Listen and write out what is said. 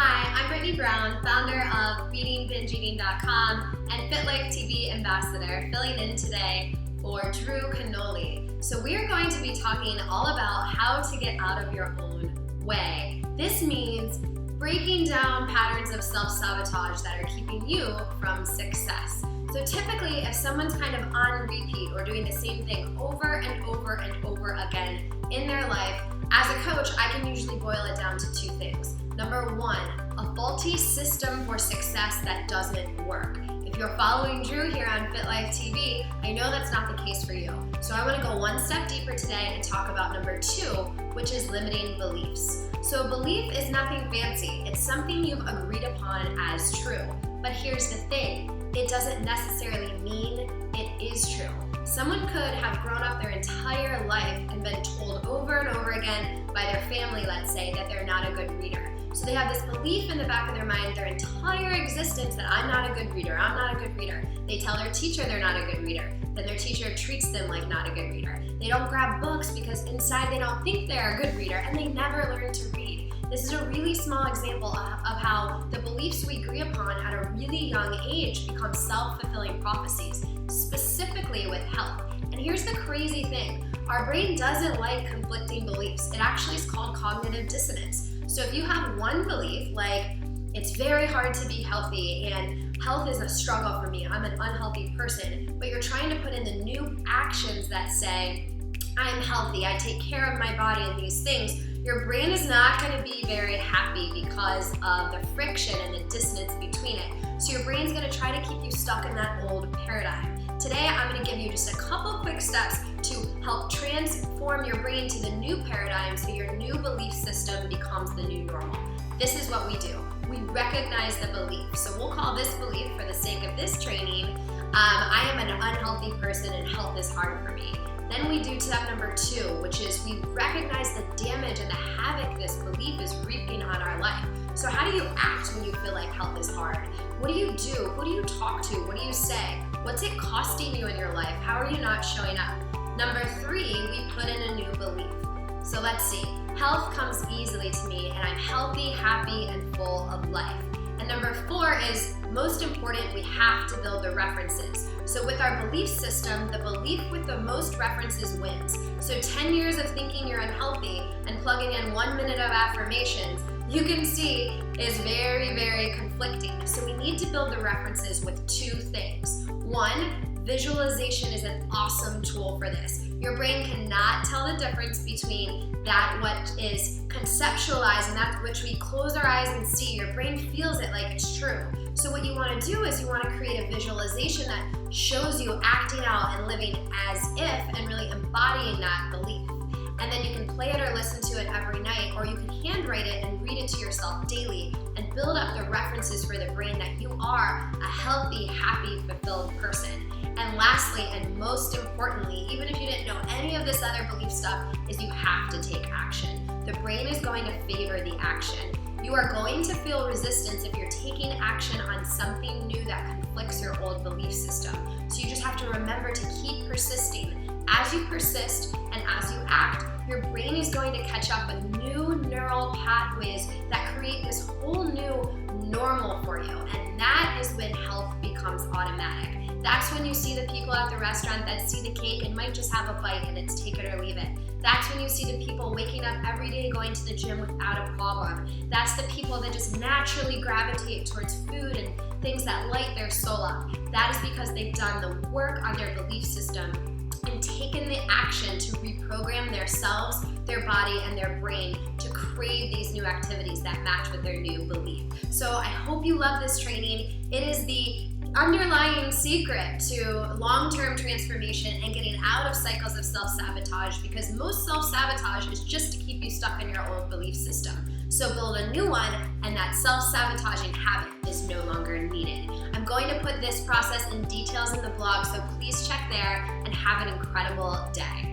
Hi, I'm Brittany Brown, founder of BeatingBingeEating.com and FitLifeTV ambassador, filling in today for Drew Cannoli. So we are going to be talking all about how to get out of your own way. This means breaking down patterns of self-sabotage that are keeping you from success. So typically, if someone's kind of on repeat or doing the same thing over and over and over again in their life, as a coach, I can usually boil it down to two things. Number one, a faulty system for success that doesn't work. If you're following Drew here on FitLifeTV, I know that's not the case for you. So I want to go one step deeper today and talk about number two, which is limiting beliefs. So belief is nothing fancy. It's something you've agreed upon as true. But here's the thing, it doesn't necessarily mean it is true. Someone could have grown up their entire life and been told over and over again by their family, let's say, that they're not a good reader. So they have this belief in the back of their mind their entire existence that I'm not a good reader, I'm not a good reader. They tell their teacher they're not a good reader. Then their teacher treats them like not a good reader. They don't grab books because inside they don't think they're a good reader and they never learn to read. This is a really small example of how the beliefs we agree upon at a really young age become self-fulfilling prophecies, specifically with health. And here's the crazy thing. Our brain doesn't like conflicting beliefs. It actually is called cognitive dissonance. So if you have one belief, like it's very hard to be healthy and health is a struggle for me, I'm an unhealthy person, but you're trying to put in the new actions that say, I'm healthy, I take care of my body and these things, your brain is not going to be very happy because of the friction and the dissonance between it. So your brain's going to try to keep you stuck in that old paradigm. Today, I'm going to give you just a couple quick steps to help transform your brain to the new paradigm so your new belief system becomes the new normal. This is what we do. We recognize the belief. So we'll call this belief, for the sake of this training, I am an unhealthy person and health is hard for me. Then we do step number two, which is we recognize the damage and the havoc this belief is wreaking on our life. So how do you act when you feel like health is hard? What do you do? Who do you talk to? What do you say? What's it costing you in your life? How are you not showing up? Number three, we put in a new belief. So let's see. Health comes easily to me and I'm healthy, happy, and full of life. And number four is, most important, we have to build the references. So with our belief system, the belief with the most references wins. So 10 years of thinking you're unhealthy and plugging in 1 minute of affirmations, you can see is very, very conflicting. So we need to build the references with two things. One, visualization is an awesome tool for this. Your brain cannot tell the difference between that what is conceptualized and that which we close our eyes and see. Your brain feels it like it's true. So what you want to do is you want to create a visualization that shows you acting out and living as if and really embodying that belief. And then you can play it or listen to it every night, or you can handwrite it and read it to yourself daily and build up the references for the brain that you are a healthy, happy, fulfilled person. And lastly, and most importantly, even if you didn't know any of this other belief stuff, is you have to take action. The brain is going to favor the action. You are going to feel resistance if you're taking action on something new that conflicts your old belief system. So you just have to remember to keep persisting. As you persist and as you act, your brain is going to catch up with new neural pathways that create this whole new normal for you. And that is when health becomes automatic. That's when you see the people at the restaurant that see the cake and might just have a bite and it's take it or leave it. That's when you see the people waking up every day going to the gym without a problem. That's the people that just naturally gravitate towards food and things that light their soul up. That is because they've done the work on their belief system and taken the action to reprogram themselves, their body, and their brain to crave these new activities that match with their new belief. So I hope you love this training. It is the underlying secret to long-term transformation and getting out of cycles of self-sabotage, because most self-sabotage is just to keep you stuck in your old belief system. So build a new one, and that self-sabotaging habit is no longer needed. I'm going to put this process in details in the blog, so please check there and have an incredible day.